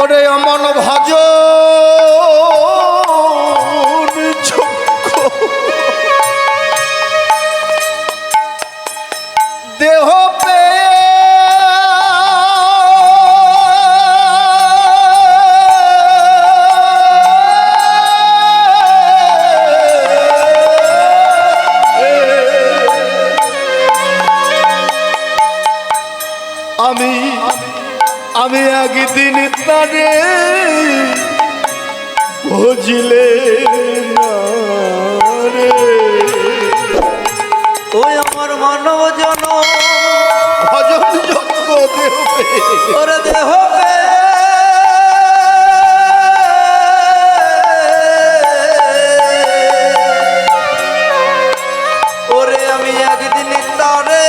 ওরে অমন ভজ দেহ পে আমি একদিন তারে বুঝলে না রে ওই আমার মানব জন ভজন যোগ্য দেহ ওরে দেহ ওরে আমি একদিন তারে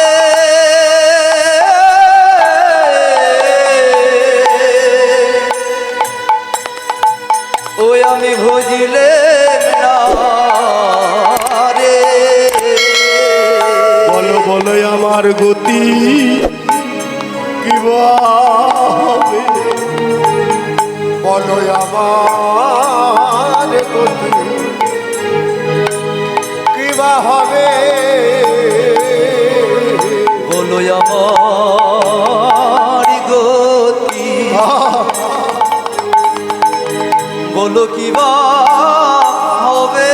ওই আমি ভজিলে না রে বলো বলো আমার গতি কিবা হবে বলো আমার গতি কিবা হবে বলো আমার গতি বলো কিবা হবে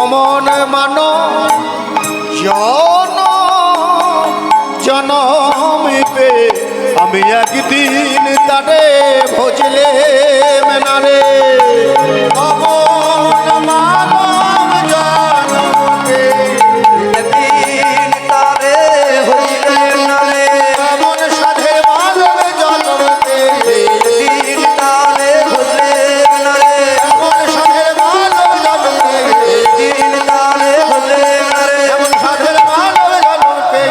অমন মান জনমিবে আমি একদিন তারে ভজলে মেনারে অমন মানব জনমে একদিন তারে হইলে না রে এমন সাধের মানব জনমে একদিন তারে হইলে না রে এমন সাধের মানব জনমে একদিন তারে হইলে না রে এমন সাধের মানব জনমে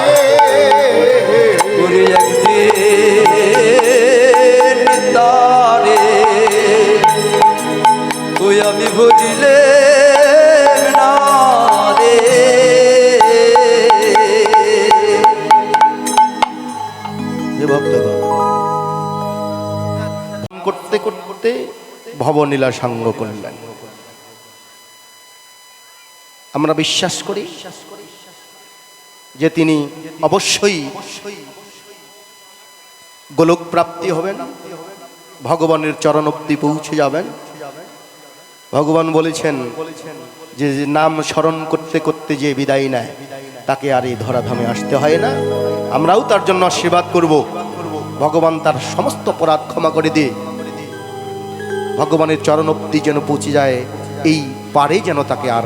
ওরে একদিন তারে ওই আমি বুঝিলে না রে করতে করতে ভবনীলা সাঙ্গ করলেন। আমরা বিশ্বাস করি যে তিনি অবশ্যই গোলক প্রাপ্তি হবেন, ভগবানের চরণ অবধি পৌঁছে যাবেন। ভগবান বলেছেন যে নাম স্মরণ করতে করতে যে বিদায় নেয় তাকে আর এই ধরাধামে আসতে হয় না। আমরাও তার জন্য আশীর্বাদ করব, ভগবান তার সমস্ত অপরাধ ক্ষমা করে দিয়ে ভগবানের চরণ অবধি যেন পৌঁছে যায়, এই পারে যেন তাকে আর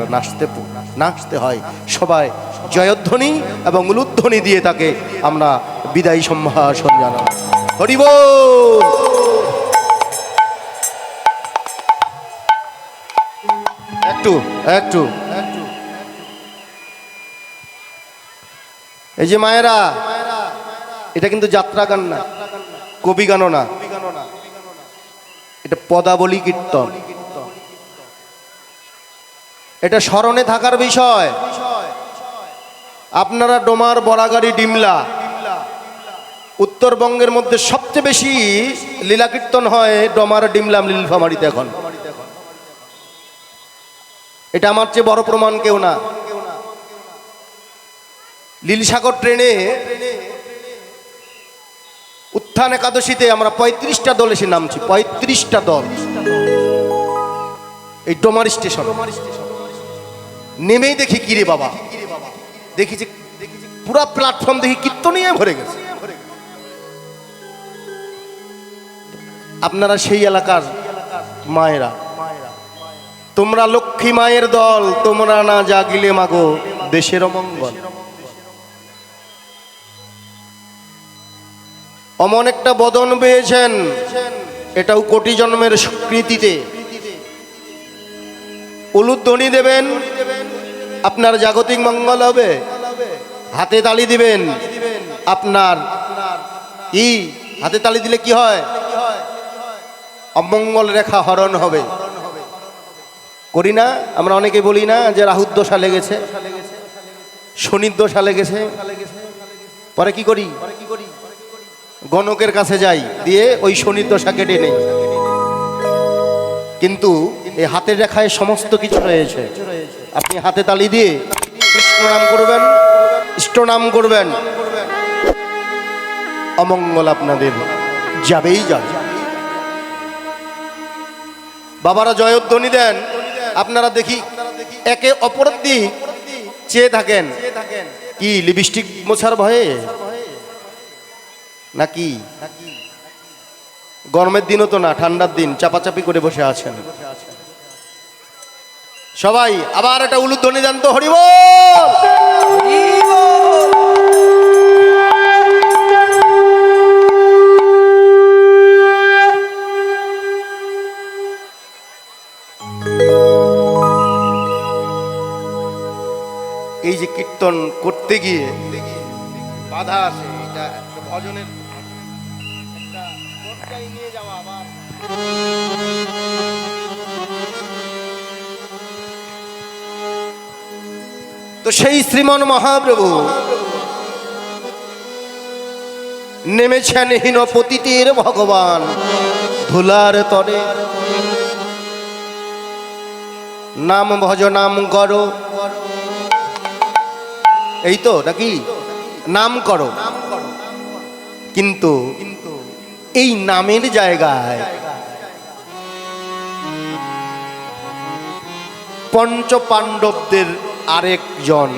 না আসতে হয়। সবাই জয়ধ্বনি এবং উলুধ্বনি দিয়ে তাকে আমরা বিদায়ী সম্ভাষণ জানাব। হরি বল। একটু এই যে মায়েরা, এটা কিন্তু যাত্রা গান না, কবি গানও না, এটা পদাবলী কীর্তন। এটা স্মরণে থাকার বিষয়। আপনারা ডোমার, বরাগাড়ি, ডিমলা, উত্তরবঙ্গের মধ্যে সবচেয়ে বেশি লীলা কীর্তন হয় ডোমার, ডিমলা, নীলফামারীতে। এখন এটা আমার চেয়ে বড় প্রমাণ কেউ না। লীলসাগর ট্রেনে উত্থান একাদশীতে আমরা 35টা দল এসে নামছি, 35টা দল এই ডোমার স্টেশন। নেমেই দেখি কিরে বাবা, দেখি যে পুরা প্ল্যাটফর্ম দেখি কীর্তনিয়ে ভরে গেছে। আপনারা সেই এলাকার মায়েরা, তোমরা লক্ষ্মী মায়ের দল, তোমরা না জাগিলে মাগো দেশের অমঙ্গল। অমন একটা বদন পেয়েছেন, এটাও কোটি জন্মের স্বীকৃতিতে। উলুধ্বনি দেবেন, আপনার জাগতিক মঙ্গল হবে। হাতে তালি দিবেন, আপনার কি হাতে তালি দিলে কি হয়? অমঙ্গল রেখা হরণ হবে। করি না আমরা? অনেকে বলি না যে রাহুর দশা লেগেছে, শনির দশা লেগেছে, পরে কি করি, গণকের কাছে যাই, দিয়ে ওই শনির দশা কেটে নেই। কিন্তু এই হাতের রেখায় সমস্ত কিছু রয়েছে। আপনি হাতে তালি দিয়ে কৃষ্ণ নাম করবেন, ইষ্ট নাম করবেন, অমঙ্গল আপনাদের যাবেই যাবে। বাবারা জয়ধ্বনি দেন, আপনারা দেখি একে অপরের দিক চেয়ে থাকেন। কি লিপস্টিক মোছার ভয়ে নাকি? গরমের দিনও তো না, ঠান্ডার দিন চাপাচাপি করে বসে আছেন সবাই। আবার একটা উলুধ্বনি দেন তো, হরি বল। এই যে কীর্তন করতে গিয়ে বাধা আসে, এটা একটা ভজনের একটা পর্যায়ে নিয়ে যাওয়া। আবার তো সেই শ্রীমন মহাপ্রভু নেমেছেন হীন পতিতের ভগবান ধুলার তরে। নাম ভজ নাম করো, এই তো নাকি? নাম করো। কিন্তু এই নামের জায়গায় পঞ্চ পাণ্ডবদের আরেকজন,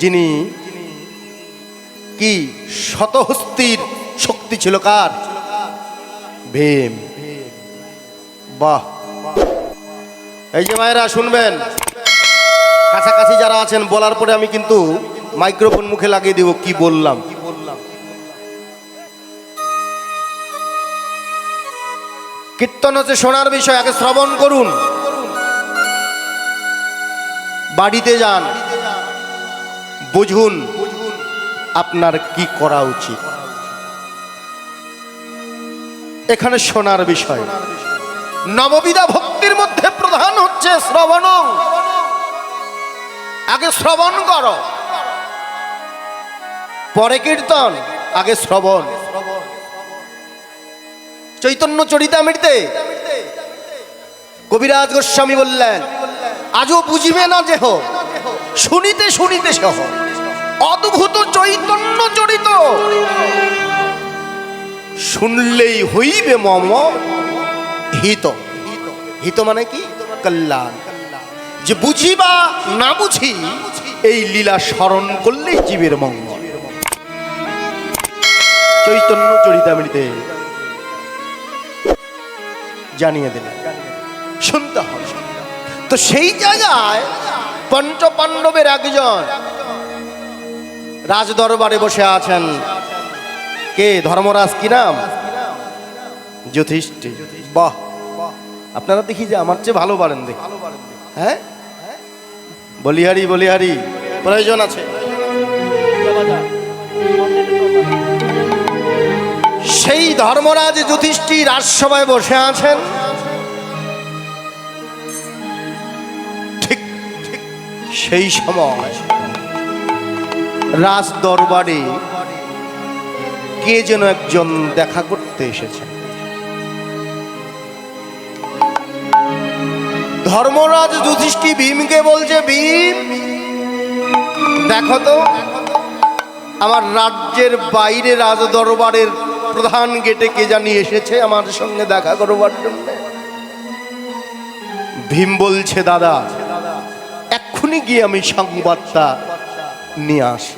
যিনি কি শতহস্তির শক্তি ছিল, কার? ভীম। বাহ! এই যে মায়েরা শুনবেন, কাছাকাছি যারা আছেন, বলার পরে আমি কিন্তু মাইক্রোফোন মুখে লাগিয়ে দিব কি বললাম। কীর্তন হচ্ছে শোনার বিষয়, আগে শ্রবণ করুন। বাড়িতে যান, বুঝুন আপনার কি করা উচিত। এখানে শোনার বিষয়। নববিধা ভক্তির মধ্যে প্রধান হচ্ছে শ্রবণ। আগে শ্রবণ করো, পরে কীর্তন, আগে শ্রবণ। চৈতন্য চরিতামৃতে কবিরাজ গোস্বামী বললেন, আজও বুঝিবে না যেহ, শুনিতে শুনিতে সহ অদ্ভুত চৈতন্য চরিত, শুনলেই হইবে মম হিত। হিত মানে কি? কল্যাণ। যে বুঝি বা না বুঝি, এই লীলা স্মরণ করলেই জীবের মঙ্গল। চৈতন্য চরিতামৃতে জানিয়ে দিলেন, শুনতে হবে। তো সেই জায়গায় পঞ্চ পাণ্ডবের একজন রাজ দরবারে বসে আছেন। কে? ধর্মরাজ। কি নাম? যুধিষ্ঠির। বাহ! আপনারা দেখি যে আমার চেয়ে ভালো পারেন, দেখি। হ্যাঁ, বলিহারি বলিহারি প্রয়োজন আছে। সেই ধর্মরাজ যুধিষ্ঠির রাজসভায় বসে আছেন। ঠিক সেই সময় রাজ দরবারে কে যেন একজন দেখা করতে এসেছেন। ধর্মরাজ যুধিষ্ঠির ভীমকে বলছে, ভীম দেখো তো, আমার রাজ্যের বাইরে রাজ দরবারের প্রধান গেটে কে জানি এসেছে আমার সঙ্গে দেখা করবার জন্য। ভীম বলছে, দাদা এক্ষুনি গিয়ে আমি সংবাদটা নিয়ে আসি।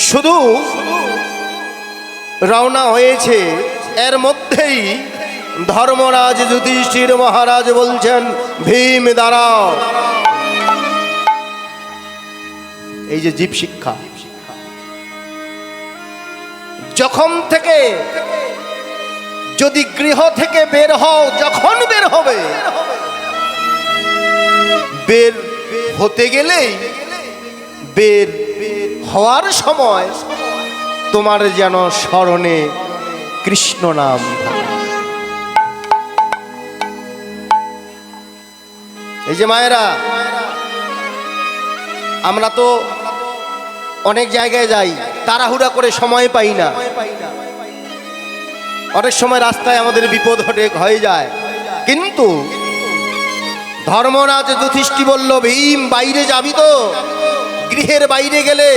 শুধু রওনা হয়েছে, এর মধ্যেই ধর্মরাজ যুধিষ্ঠির মহারাজ বলছেন, ভীম দাঁড়াও। এই যে জীব শিক্ষা, যখন থেকে যদি গৃহ থেকে বের হও, যখন বের হবে, বের হতে গেলেই বের হওয়ার সময় তোমার যেন স্মরণে কৃষ্ণ নাম। এই যে মায়েরা, আমরা তো অনেক জায়গায় যাই, তাড়াহুড়া করে সময় পাই না, অনেক সময় রাস্তায় আমাদের বিপদ হয়ে যায়। কিন্তু ধর্মরাজ যুধিষ্ঠি বলল, ভীম বাইরে যাবি তো? গৃহের বাইরে গেলে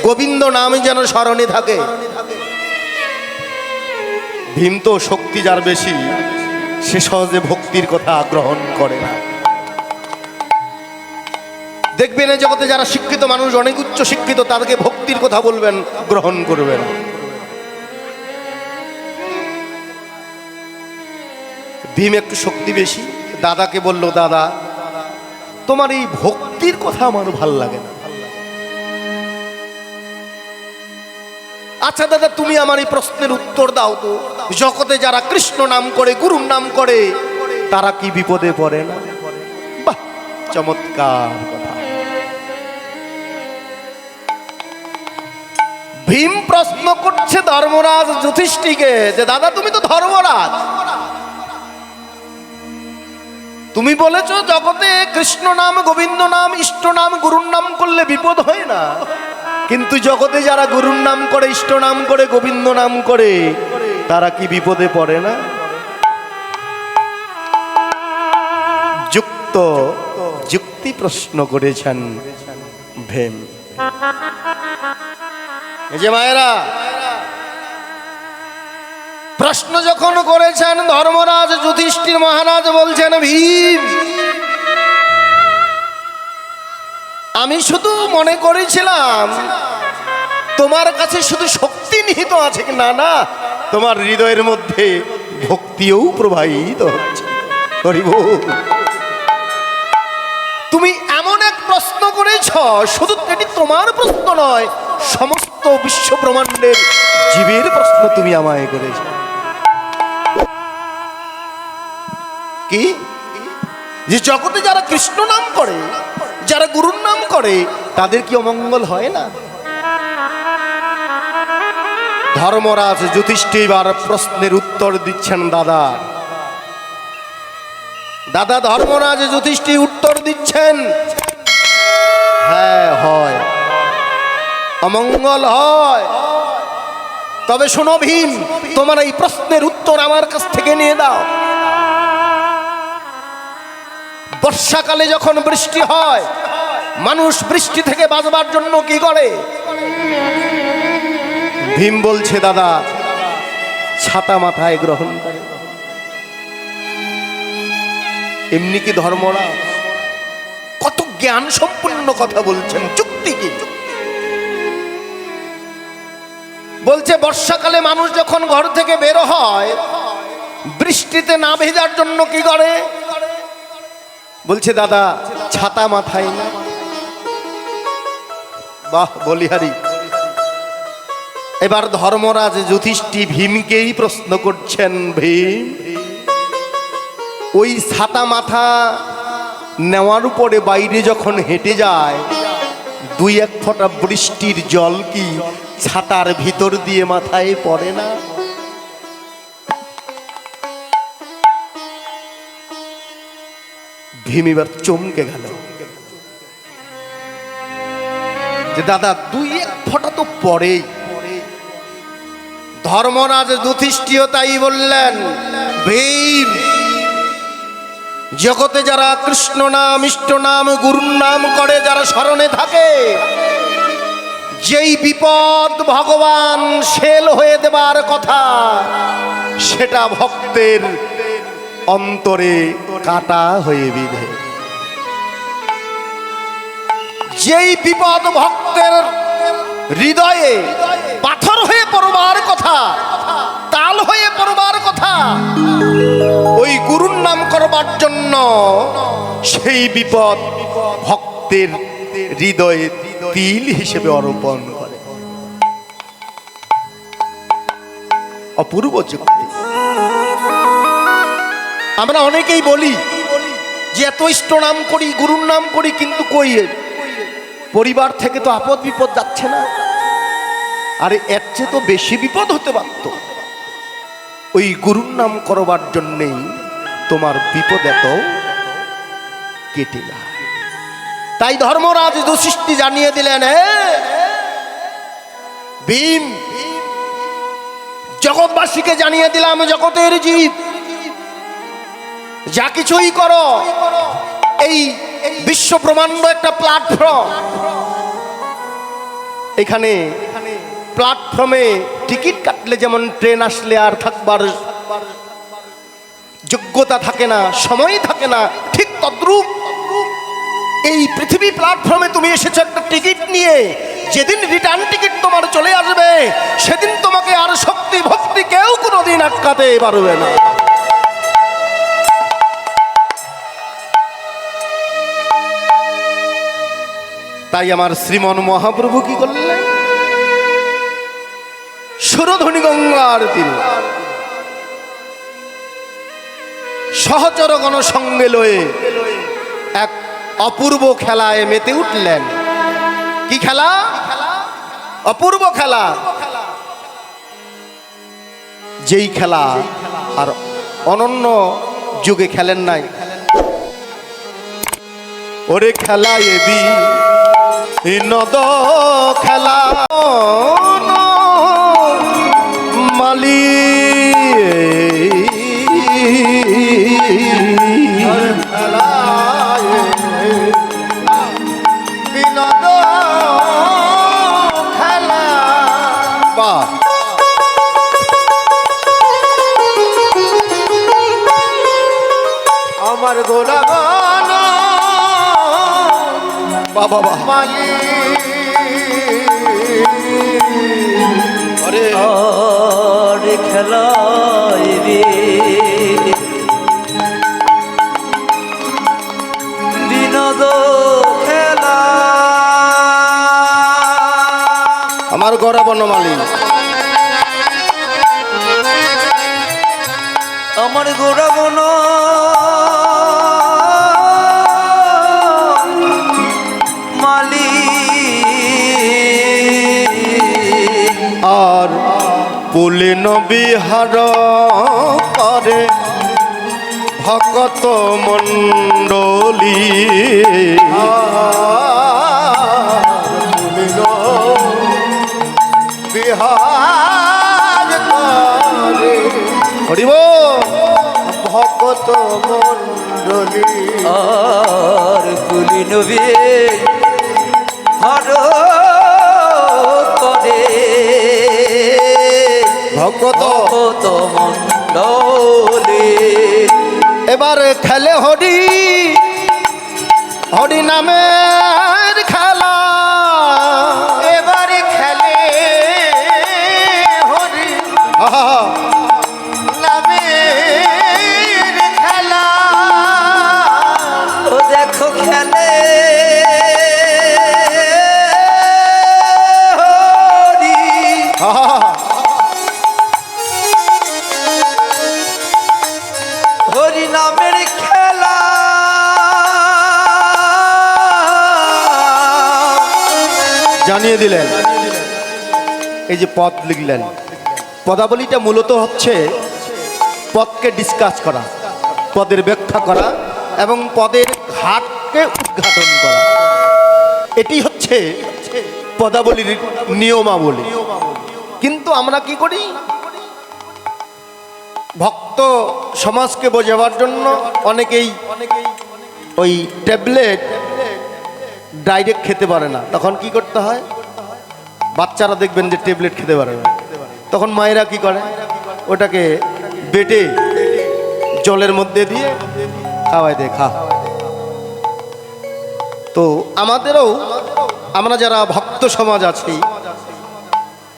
গোবিন্দ নাম যেন স্মরণে থাকে। ভীম তো শক্তি যার বেশি, সে সহজে ভক্তির কথা গ্রহণ করে না। দেখবেন এই জগতে যারা শিক্ষিত মানুষ, অনেক উচ্চ শিক্ষিত, তাদেরকে ভক্তির কথা বলবেন, গ্রহণ করবেন। ভীম একটু শক্তি বেশি, দাদাকে বলল, দাদা তোমার এই ভক্তির কথা আমার ভাল লাগে না। আচ্ছা দাদা, তুমি আমার এই প্রশ্নের উত্তর দাও তো, জগতে যারা কৃষ্ণ নাম করে, গুরুর নাম করে, তারা কি বিপদে পড়ে না? বাহ, চমৎকার কথা। ভীম প্রশ্ন করছে ধর্মরাজ যুধিষ্ঠিকে যে, দাদা তুমি তো ধর্মরাজ, তুমি বলেছ জগতে কৃষ্ণ নাম, গোবিন্দ নাম, ইষ্ট নাম, গুরুর নাম করলে বিপদ হয় না, কিন্তু জগতে যারা গুরুর নাম করে, ইষ্ট নাম করে, গোবিন্দ নাম করে, তারা কি বিপদে পড়ে না? যুক্তি প্রশ্ন করেছেন ভীম। এই যে মায়েরা, প্রশ্ন যখন করেছেন ধর্মরাজ যুধিষ্ঠির মহারাজ বলছেন, ভীম আমি শুধু মনে করেছিলাম তোমার কাছে শুধু শক্তি নিহিত আছে, না না, তোমার হৃদয়ের মধ্যে ভক্তিও প্রবাহিত হচ্ছে। তুমি এমন এক প্রশ্ন করেছ, শুধু এটি তোমার প্রশ্ন নয়, সমস্ত বিশ্ব ব্রহ্মাণ্ডের জীবের প্রশ্ন তুমি আমায় করেছ। কি? যে জগতে যারা কৃষ্ণ নাম করে, যারা গুরুর নাম করে, তাদের কি অমঙ্গল হয় না? ধর্মরাজ যুধিষ্ঠির এবার প্রশ্নের উত্তর দিচ্ছেন। দাদা ধর্মরাজ যুধিষ্ঠির উত্তর দিচ্ছেন, হ্যাঁ হয়, অমঙ্গল হয়। তবে শোনো ভীম, তোমার এই প্রশ্নের উত্তর আমার কাছ থেকে নিয়ে দাও। বর্ষাকালে যখন বৃষ্টি হয়, মানুষ বৃষ্টি থেকে বাঁচবার জন্য কি করে? ভীম বলছে, দাদা ছাতা মাথায় গ্রহণ করে। এমনি কি ধর্মরাজ কত জ্ঞান সম্পূর্ণ কথা বলছেন, যুক্তি কি? বলছে বর্ষাকালে মানুষ যখন ঘর থেকে বের হয়, বৃষ্টিতে না ভেজার জন্য কি করে? বলছে দাদা ছাতা মাথায় না। বাহ বলিহারি। এবার ধর্মরাজ যুধিষ্ঠির ভীমকেই প্রশ্ন করছেন, ভীম ওই ছাতা মাথা নেওয়ার উপরে বাইরে যখন হেঁটে যায়, দুই এক ফোঁটা বৃষ্টির জল কি ছাতার ভিতর দিয়ে মাথায় পড়ে না? ভীম এবার চমকে গেল যে দাদা দুই এক ফোঁটা তো পড়েই। ধর্মরাজ যুধিষ্ঠির তাই বললেন, ভীম জগতে যারা কৃষ্ণ নাম, ইষ্ট নাম, গুরুর নাম করে, যারা স্মরণে থাকে, যেই বিপদ ভগবান শেল হয়ে দেবার কথা, সেটা ভক্তের অন্তরে কাটা হয়ে বিঁধে। যেই বিপদ ভক্তের হৃদয়ে পাথর হয়ে পড়বার কথা, তাল হয়ে পড়বার কথা, ওই গুরুর নাম করবার জন্য সেই বিপদ ভক্তের হৃদয়ে তিল হিসেবে অর্পণ করে। অপূর্ব যুক্তি। আমরা অনেকেই বলি যে এত ইষ্ট নাম করি, গুরুর নাম করি, কিন্তু কই পরিবার থেকে তো আপদ বিপদ যাচ্ছে না। আরে এর চেয়ে তো বেশি বিপদ হতে পারত। ওই গুরুর নাম করবার জন্যেই তোমার বিপদ এত কেটে যায়। তাই ধর্মরাজ যুধিষ্ঠির জানিয়ে দিলেন, ভীম, জগৎবাসীকে জানিয়ে দিলাম, জগতের জীব যা কিছুই করো, এই বিশ্ব ব্রহ্মাণ্ড একটা প্ল্যাটফর্ম। এখানে প্ল্যাটফর্মে টিকিট কাটলে যেমন ট্রেন আসলে আর থাকবার যোগ্যতা থাকে না, সময় থাকে না, ঠিক তদ্রূপ এই পৃথিবী প্ল্যাটফর্মে তুমি এসেছো একটা টিকিট নিয়ে। যেদিন রিটার্ন টিকিট তোমার চলে আসবে, সেদিন তোমাকে আর শক্তি ভক্তি কেউ কোনোদিন আটকাতে পারবে না। তাই আমার শ্রীমন মহাপ্রভু কি করলেন? সুরধ্বনি গঙ্গার তীরে সহচরগণ সঙ্গে লয়ে এক অপূর্ব খেলায় মেতে উঠলেন। কি খেলা? অপূর্ব খেলা। যেই খেলা আর অনন্য যুগে খেলেন নাই। ওরে খেলা এবি নদ খেলা মালি বিনোদ খেলা। বাহ! আমার গোলাগান বাবা মালি। আরে খেলায় রে বিনোদ খেলা। আমার গড়া বনমালী, আমার গোড়া বন মালি। আর পুলিন বিহার করে ভকত মণ্ডলী। পুলিন বিহার করে হরিব ভকত মণ্ডলী। আর পুলি নবী হর করে ভকত ভকত মণ্ডলী। এবার খেলে হরি হরি নামের খেলা। এবার খেলে হরি নামের খেলা। ও দেখো খেলে হরি হরি নামের খেলা। জানিয়ে দিলেন। এই যে পদ লিখলেন, পদাবলীটা মূলত হচ্ছে পদকে ডিসকাস করা, পদের ব্যাখ্যা করা এবং পদের ঘাটকে উদ্ঘাটন করা। এটি হচ্ছে পদাবলীর নিয়মাবলী। কিন্তু আমরা কি করি? ভক্ত সমাজকে বোঝাবার জন্য অনেকেই ওই ট্যাবলেট ডাইরেক্ট খেতে পারে না। তখন কি করতে হয়? বাচ্চারা দেখবেন যে ট্যাবলেট খেতে পারে না, তখন মায়েরা কি করে? ওটাকে বেটে জলের মধ্যে দিয়ে খাওয়াই দে, খা। তো আমাদেরও, আমরা যারা ভক্ত সমাজ আছি,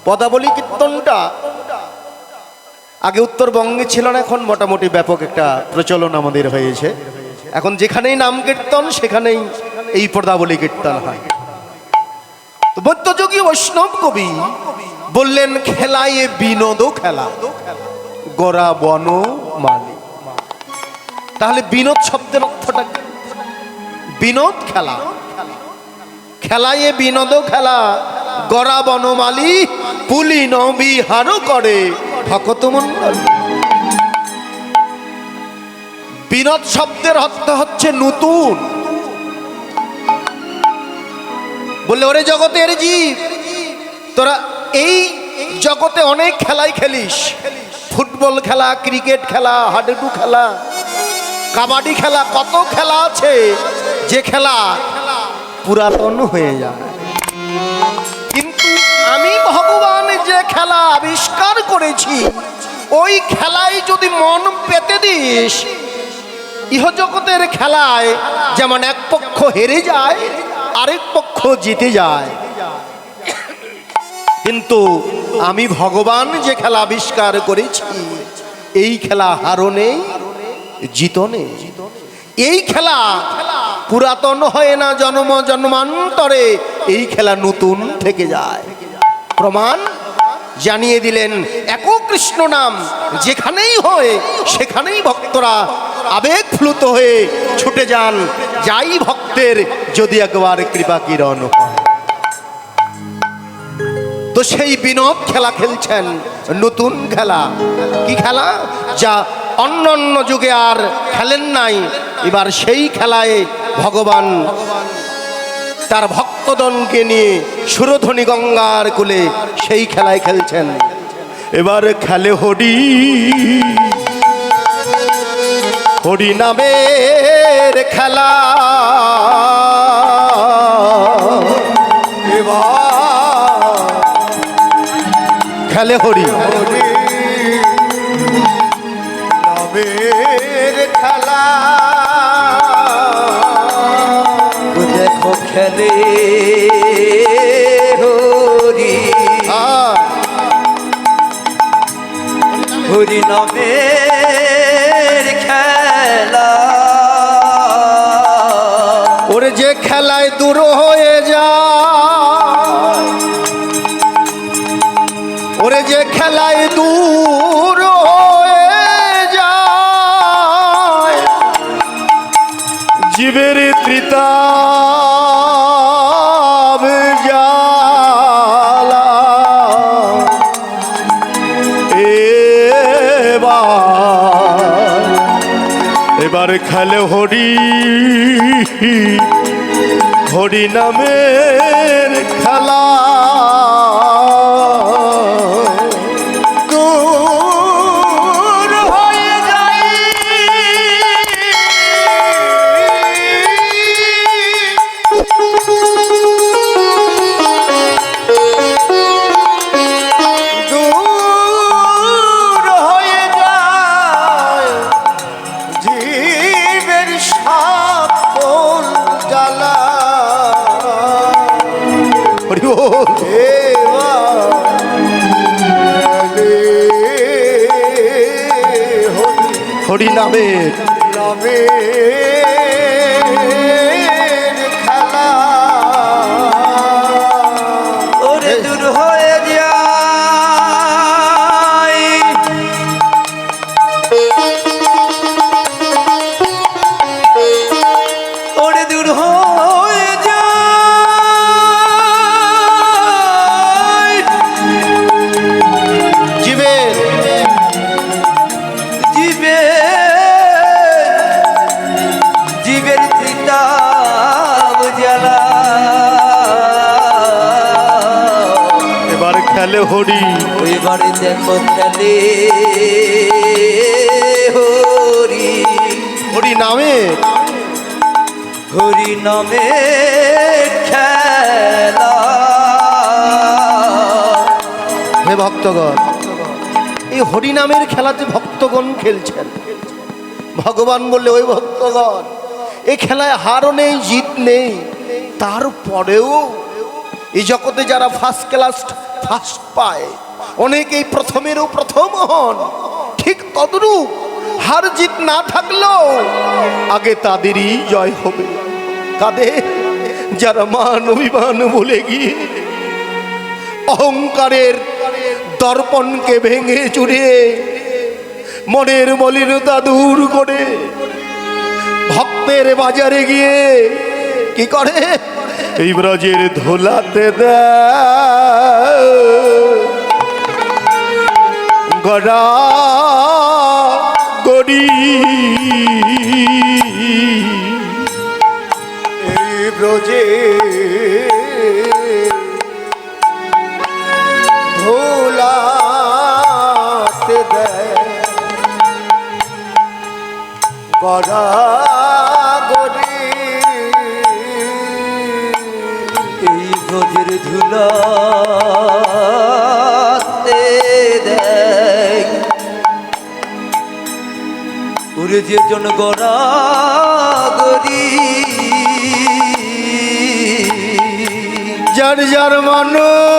পদাবলী কীর্তনটা আগে উত্তরবঙ্গে ছিল না, এখন মোটামুটি ব্যাপক একটা প্রচলন আমাদের হয়েছে। এখন যেখানেই নাম কীর্তন সেখানেই এই পদাবলী কীর্তন হয়। তো মধ্যযুগী বৈষ্ণব কবি বললেন, খেলায় বিনোদ খেলা গড়া বন মালি। তাহলে বিনোদ শব্দের অর্থটা কি? বিনোদ খেলা, খেলায় বিনোদ খেলা গড়া বনমালী পুলিন বিহার করে ভকত মণ্ডলী। বিনোদ শব্দের অর্থ হচ্ছে নতুন। বললে ওরে জগতের জীব, তোরা এই জগতে অনেক খেলাই খেলিস, ফুটবল খেলা, ক্রিকেট খেলা, হাডুডু খেলা, কাবাডি খেলা, কত খেলা আছে যে খেলা পুরাতন হয়ে যায়। কিন্তু আমি ভগবান যে খেলা আবিষ্কার করেছি, ওই খেলায় যদি মন পেতে দিস, ইহজগতের খেলায় যেমন এক পক্ষ হেরে যায়, আরেক পক্ষ জিতে যায়। কিন্তু আমি ভগবান যে খেলা আবিষ্কার করেছি, এই খেলা হারো নেই, জিত নেই। এই খেলা পুরাতন হয় না, জন্ম জন্মান্তরে এই খেলা নতুন থেকে যায়। প্রমাণ জানিয়ে দিলেন, একক কৃষ্ণ নাম যেখানেই হয় সেখানেই ভক্তরা আবেগ ফ্লুত হয়ে ছুটে যান, যাই ভক্তের যদি একবার কৃপা কিরণ হয়। তো সেই বিনোদ খেলা খেলছেন, নতুন খেলা। কি খেলা? যা অন্য অন্য যুগে আর খেলেন নাই, এবার সেই খেলায় ভগবান তার ভক্তদনকে নিয়ে সুরধ্বনি গঙ্গার কুলে সেই খেলায় খেলছেন। এবার খেলে হরি, হরি নামের খেলা। এবার খেলে হরি নামের খেলা। দেখো খেলে হরি, হরি নামের খেলা। ওরে যে খেলায় দূর হয়ে যায়, ওরে যে খেলায় দূর হয়ে যায়, জীবের ত্রিতাব জ্বালা। এবার খেলে হরি, হরি নামের খেলা। দূর হয়ে যাই দূর হয়ে যায় জীবের সকল জ্বালা। হরি বল। হরি নামের খেলা। ওরে দূর হয়ে যায়, ওরে দূর হয়ে যায় জীবের জীবের ত্রিতাব জ্বালা। এবার খেলে হরি, এবারে দেখো খেলে হরি, হরি নামের হরি নামের খেলা। হে ভক্তগণ, এই হরি নামের খেলাতে ভক্তগণ খেলছেন। ভগবান বললে, ওই ভক্তগণ, এই খেলায় হারও নেই, জিত নেই, তারপরেও এই জগতে যারা ফার্স্ট ক্লাস ফার্স্ট পায়, অনেকেই প্রথমেরও প্রথম হন, ঠিক তদ্রূপ হার জিত না থাকলেও আগে তাদেরই জয় হবে। কাদের? যারা মান অভিমান ভুলে গিয়ে অহংকারের দর্পণকে ভেঙে চুরে মনের মলিনতা দূর করে ভক্তের বাজারে গিয়ে কি করে? এই ব্রজের ধোলাতে গড়া গড়ি, এই ব্রজের ধুলাতে দেয় গড়া গড়ি এই ব্রজের ধুলাতে দেয় ওরে যে জন গড়া গরি যার যার মানুষ